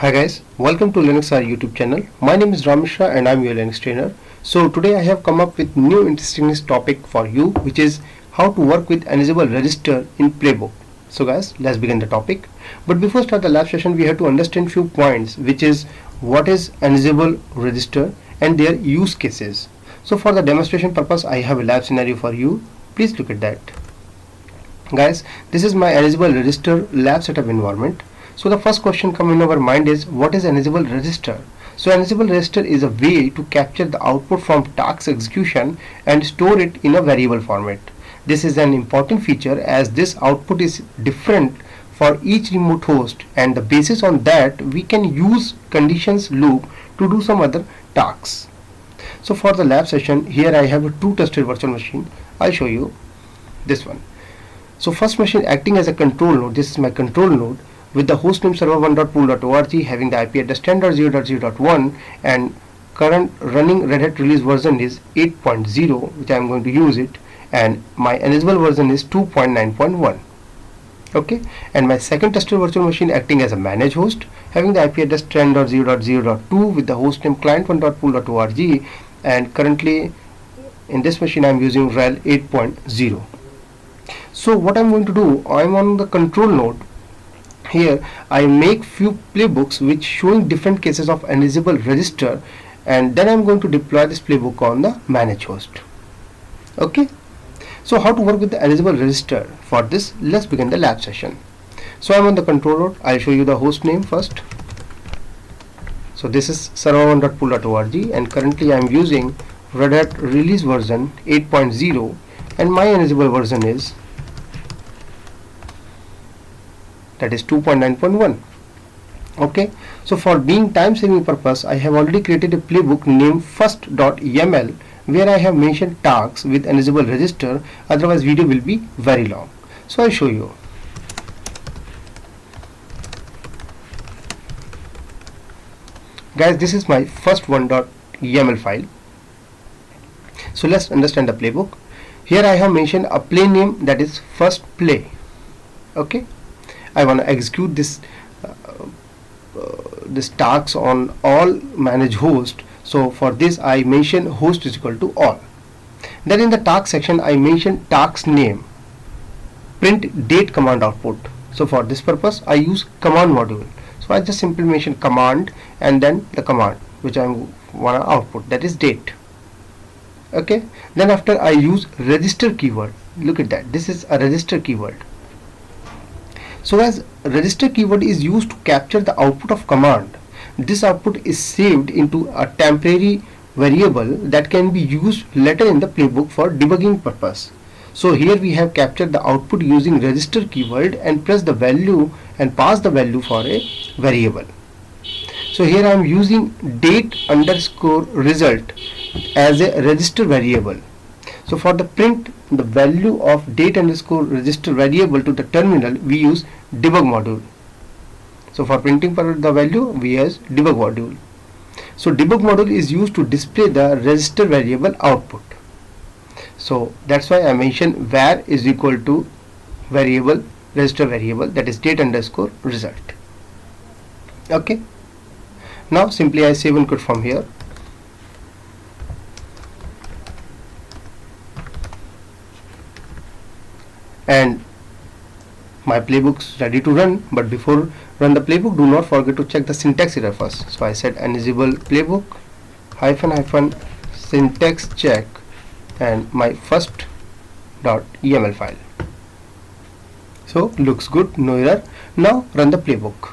Hi guys, welcome to Linux R YouTube channel. My name is Ram Mishra and I'm your Linux trainer. So today I have come up with new interesting topic for you, which is how to work with Ansible Register in Playbook. So guys, let's begin the topic. But before start the lab session, we have to understand few points, which is what is Ansible Register and their use cases. So for the demonstration purpose, I have a lab scenario for you. Please look at that. Guys, this is my Ansible Register lab setup environment. So the first question come in our mind is, what is Ansible Register? So Ansible Register is a way to capture the output from task execution and store it in a variable format. This is an important feature as this output is different for each remote host, and the basis on that we can use conditions loop to do some other tasks. So for the lab session, here I have a two tested virtual machine. I'll show you this one. So first machine acting as a control node. This is my control node with the hostname server1.pool.org, having the IP address 10.0.0.1, and current running Red Hat release version is 8.0, which I am going to use it, and my Ansible version is 2.9.1. Okay, and my second tested virtual machine acting as a managed host, having the IP address 10.0.0.2 with the hostname client1.pool.org, and currently in this machine I am using RHEL 8.0. So what I am going to do, I am on the control node. Here I make few playbooks which showing different cases of Ansible Register, and then I am going to deploy this playbook on the managed host. Okay, so how to work with the Ansible Register? For this, let's begin the lab session. So I am on the control node. I'll show you the host name first. So this is server1.pool.org, and currently I am using Red Hat release version 8.0, and my Ansible version is, that is 2.9.1. Okay, so for being time saving purpose, I have already created a playbook named first.yaml where I have mentioned tasks with Ansible Register, otherwise video will be very long. So I'll show you. Guys, this is my first1.yaml file. So let's understand the playbook. Here I have mentioned a play name, that is first play. Okay, I want to execute this tasks on all managed host. So for this I mention host is equal to all. Then in the task section I mention task name, print date command output. So for this purpose I use command module. So I just simply mention command and then the command which I want to output, that is date. Okay, then after I use register keyword. Look at that, this is a register keyword. So as register keyword is used to capture the output of command, this output is saved into a temporary variable that can be used later in the playbook for debugging purpose. So here we have captured the output using register keyword and press the value and pass the value for a variable. So here I am using date underscore result as a register variable. So for the print the value of date underscore register variable to the terminal, we use debug module. So for printing the value we use debug module. So debug module is used to display the register variable output. So that's why I mentioned var is equal to variable register variable, that is date underscore result. Okay, now simply I save and quit from here. And my playbook's ready to run, but before run the playbook, do not forget to check the syntax error first. So I said Ansible playbook -- syntax check and my first.yaml file. So looks good, no error. Now run the playbook.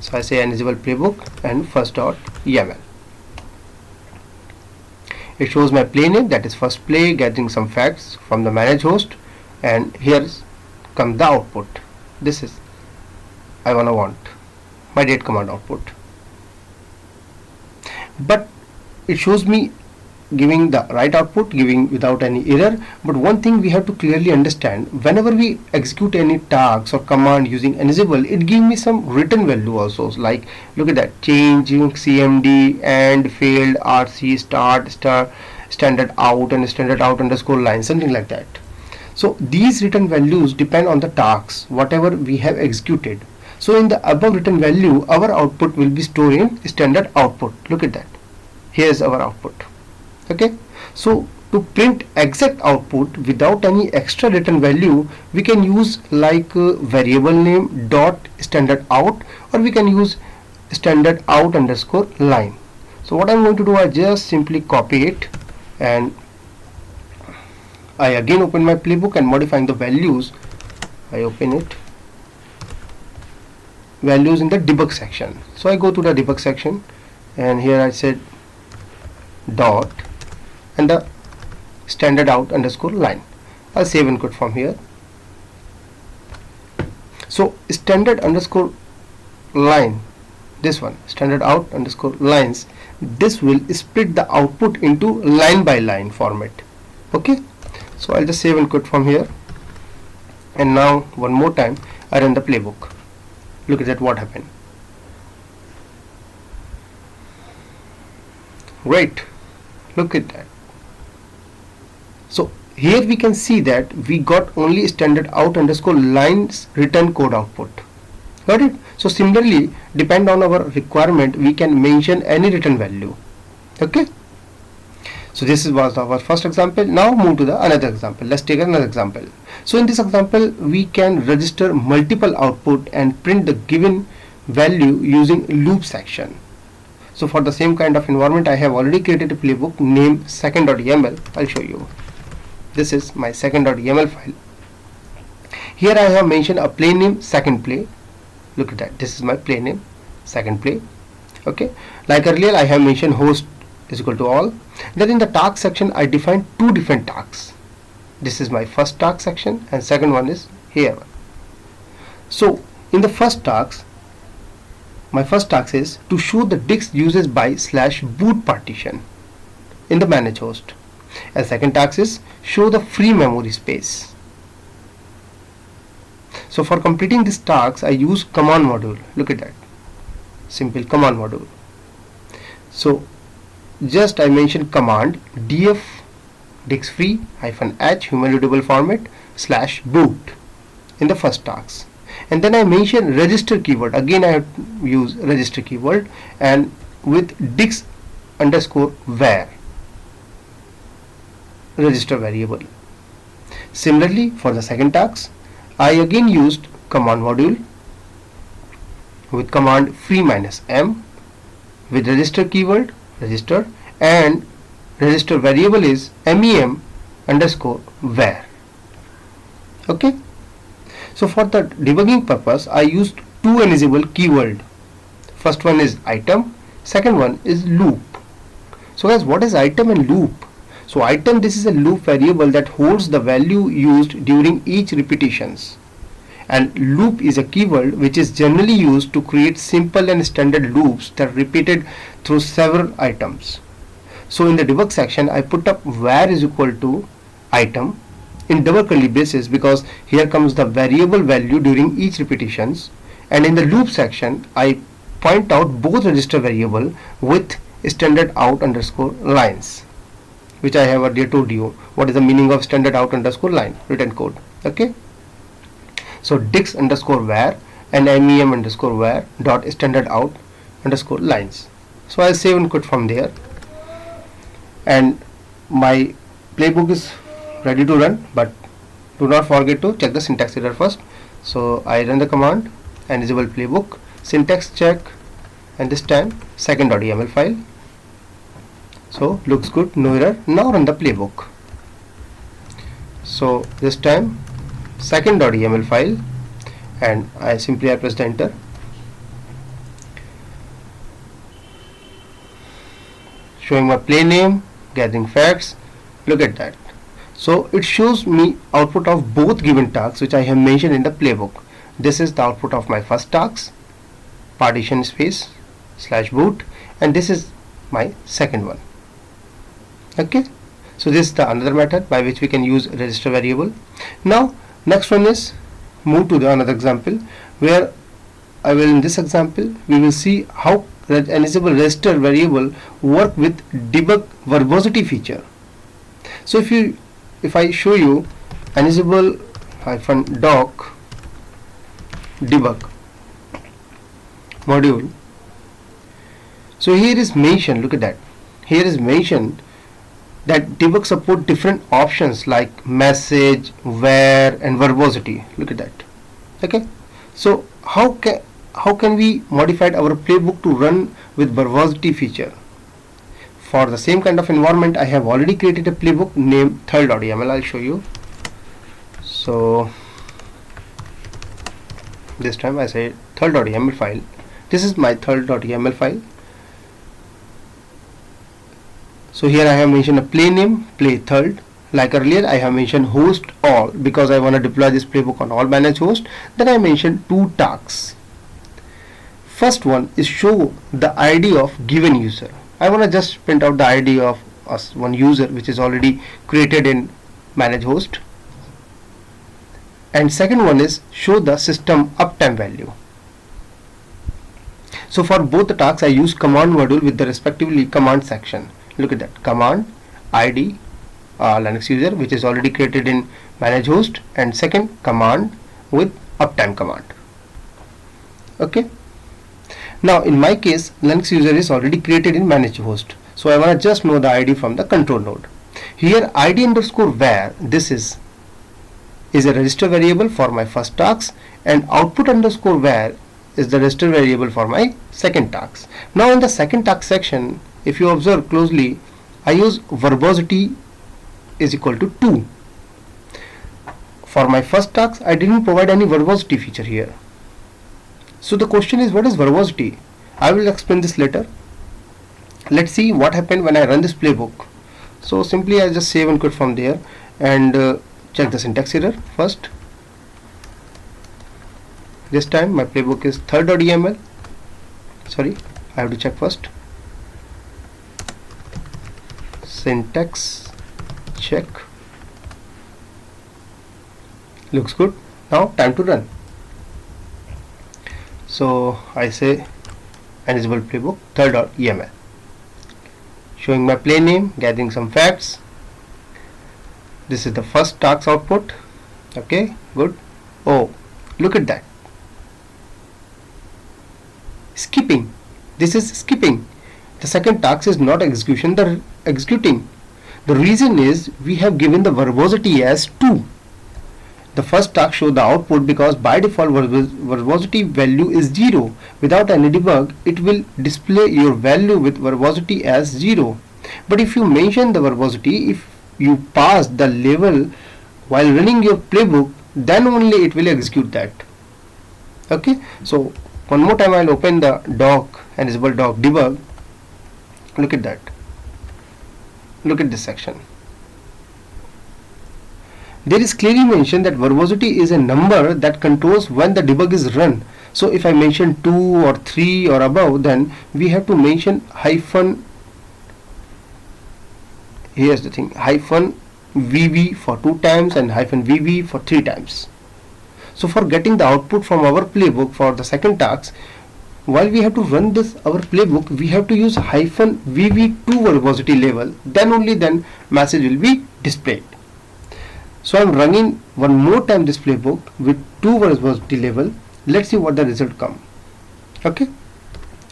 So I say Ansible playbook and first.yaml. It shows my play name, that is first play, getting some facts from the managed host, and here comes the output. This is I want my date command output, but it shows me giving the right output, giving without any error. But one thing we have to clearly understand, whenever we execute any tasks or command using Ansible, it gives me some written value also, like look at that, changing cmd and failed rc start standard out and standard out underscore line, something like that. So these written values depend on the tasks whatever we have executed. So in the above written value, our output will be stored in standard output. Look at that. Here is our output. Okay. So to print exact output without any extra written value, we can use like variable name dot standard out, or we can use standard out underscore line. So what I'm going to do, I just simply copy it, and I again open my playbook and modifying the values. I open it, values in the debug section. So I go to the debug section, and here I said dot and the standard out underscore line. I'll save and quit from here. So standard underscore line, this one, standard out underscore lines, this will split the output into line by line format. Okay, so I'll just save and quit from here, and now one more time I run the playbook. Look at that, what happened. Great, look at that. So here we can see that we got only standard out underscore lines return code output. Got it? So similarly, depend on our requirement, we can mention any return value. Okay. So this was our first example. Now move to the another example. Let's take another example. So in this example, we can register multiple output and print the given value using loop section. So for the same kind of environment, I have already created a playbook named second.yml. I'll show you. This is my second.yml file. Here I have mentioned a play name second play. Look at that. This is my play name second play. Okay. Like earlier, I have mentioned host is equal to all. Then in the task section, I defined two different tasks. This is my first task section, and second one is here. So in the first task, my first task is to show the disk uses by /boot partition in the manage host. And second task is show the free memory space. So for completing this task, I use command module. Look at that, simple command module. So just I mentioned command df disk free -h human readable format /boot in the first task, and then I mention register keyword. Again I have use register keyword and with disk underscore var register variable. Similarly for the second task, I again used command module with command free -m with register keyword register, and register variable is mem underscore var. Okay. So for the debugging purpose, I used two Ansible keyword. First one is item, second one is loop. So guys, what is item and loop? So item, this is a loop variable that holds the value used during each repetitions, and loop is a keyword which is generally used to create simple and standard loops that are repeated through several items. So in the debug section, I put up var is equal to item in double curly braces because here comes the variable value during each repetitions, and in the loop section I point out both register variable with standard out underscore lines, which I have earlier told you what is the meaning of standard out underscore line written code. Okay. So disk underscore var and mem underscore var dot standard out underscore lines. So I'll save and quit from there, and my playbook is ready to run, but do not forget to check the syntax error first. So I run the command Ansible playbook, syntax check, and this time second.yml file. So looks good, no error. Now run the playbook. So this time second.yml file, and I simply press the enter. Showing my play name, gathering facts. Look at that. So it shows me output of both given tasks which I have mentioned in the playbook. This is the output of my first task, partition space /boot, and this is my second one. Okay. So this is the another method by which we can use register variable. Now next one is move to the another example where I will, in this example we will see how Ansible register variable work with debug verbosity feature. So if I show you Ansible -doc debug, module. So here is mentioned, look at that, here is mentioned that debug support different options like message, where and verbosity. Look at that. Okay, so how can we modify our playbook to run with verbosity feature? For the same kind of environment, I have already created a playbook named third.yml. I'll show you. So this time I say third.yml file. This is my third.yml file. So here I have mentioned a play name, play third. Like earlier, I have mentioned host all because I want to deploy this playbook on all managed hosts. Then I mentioned two tasks. First one is show the ID of given user. I want to just print out the ID of one user which is already created in managed host. And second one is show the system uptime value. So for both the tasks, I use command module with the respectively command section. Look at that, command ID Linux user which is already created in managed host, and second command with uptime command. Okay, now in my case Linux user is already created in managed host, so I want to just know the ID from the control node. Here ID underscore where, this is a register variable for my first task, and output underscore where is the register variable for my second task. Now in the second task section, if you observe closely, I use verbosity is equal to 2. For my first task, I didn't provide any verbosity feature here. So the question is, what is verbosity? I will explain this later. Let's see what happened when I run this playbook. So simply I just save and quit from there and check the syntax error first. This time my playbook is third.yml. Sorry, I have to check first. Syntax check, looks good. Now time to run. So I say Ansible playbook third.yml, showing my play name, gathering some facts. This is the first task output. Okay, good. Oh, look at that, skipping. This is skipping. The second task is not execution, the executing. The reason is we have given the verbosity as 2. The first task show the output because by default verbosity value is 0. Without any debug, it will display your value with verbosity as 0. But if you mention the verbosity, if you pass the level while running your playbook, then only it will execute that. Okay, so one more time I'll open the doc, Ansible doc debug. Look at that. Look at this section. There is clearly mentioned that verbosity is a number that controls when the debug is run. So if I mention 2 or 3 or above, then we have to mention hyphen, here's the thing, hyphen VV for 2 times and hyphen VV for 3 times. So for getting the output from our playbook for the second task, while we have to run this our playbook, we have to use hyphen VV2 verbosity level, then only then message will be displayed. So I am running one more time this playbook with 2 verbosity level. Let's see what the result come. Okay,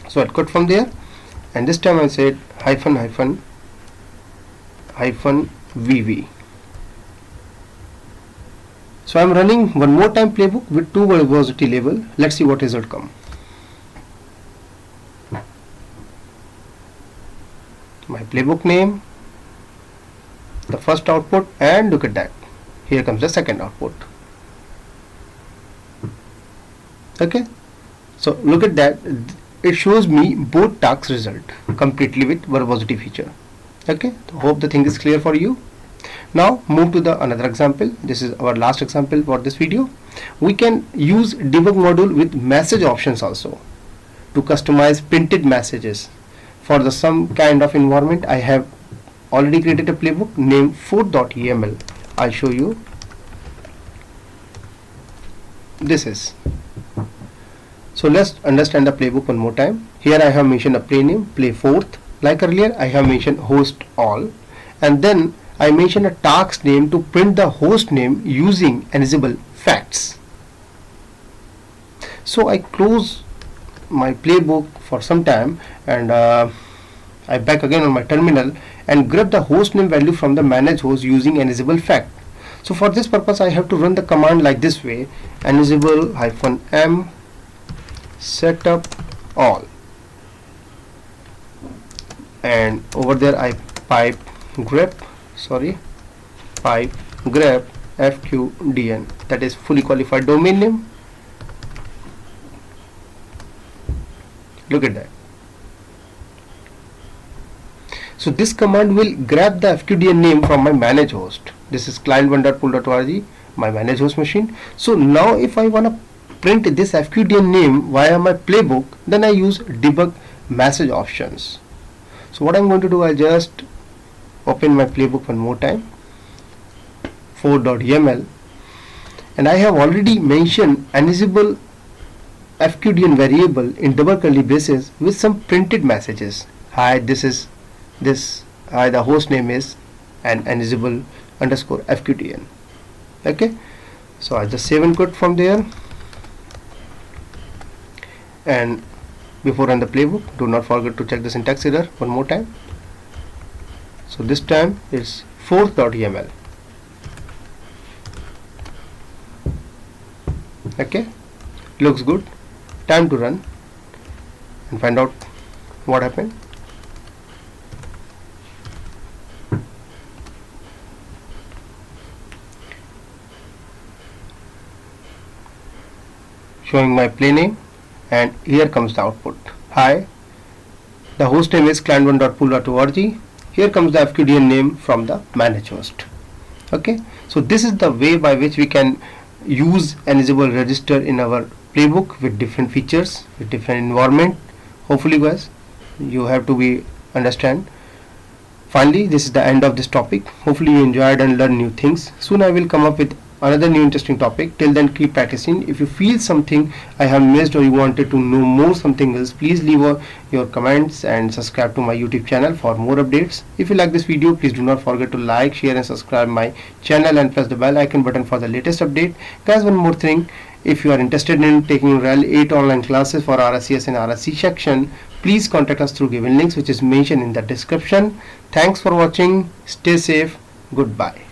so I'll cut from there, and this time I said hyphen VV. So I am running one more time playbook with 2 verbosity level. Let's see what result come. My playbook name, the first output, and look at that, here comes the second output. Okay, so look at that, it shows me both tasks result completely with verbosity feature. Okay, so hope the thing is clear for you. Now move to the another example. This is our last example for this video. We can use debug module with message options also to customize printed messages. For the some kind of environment, I have already created a playbook named fourth.yml. I'll show you. This is. So let's understand the playbook one more time. Here I have mentioned a play name, play fourth. Like earlier, I have mentioned host all, and then I mentioned a task name to print the host name using Ansible facts. So I close my playbook for some time, and I back again on my terminal and grab the host name value from the manage host using Ansible fact. So for this purpose I have to run the command like this way: Ansible -m setup all, and over there I pipe grep fqdn, that is fully qualified domain name. Look at that. So this command will grab the fqdn name from my manage host. This is client1.pool.org, my manage host machine. So now if I want to print this fqdn name via my playbook, then I use debug message options. So what I'm going to do, I'll just open my playbook one more time, 4.yml, and I have already mentioned Ansible fqdn variable in double curly braces with some printed messages. Hi, hi, the host name is an Ansible underscore fqdn. Okay, so I just save and quit from there, and before run the playbook, do not forget to check the syntax error one more time. So this time it's 4.yml. Okay, looks good. Time to run and find out what happened. Showing my play name, and here comes the output. Hi, the host name is client1.pool.org. Here comes the fqdn name from the manage host. Okay, so this is the way by which we can use Ansible Register in our playbook with different features, with different environment. Hopefully guys, you have to be understand. Finally, this is the end of this topic. Hopefully you enjoyed and learned new things. Soon I will come up with another new interesting topic. Till then, keep practicing. If you feel something I have missed or you wanted to know more something else, please leave your comments and subscribe to my YouTube channel for more updates. If you like this video, please do not forget to like, share and subscribe my channel and press the bell icon button for the latest update. Guys, one more thing, if you are interested in taking RHEL 8 online classes for RSCS and RSC section, please contact us through given links which is mentioned in the description. Thanks for watching. Stay safe. Goodbye.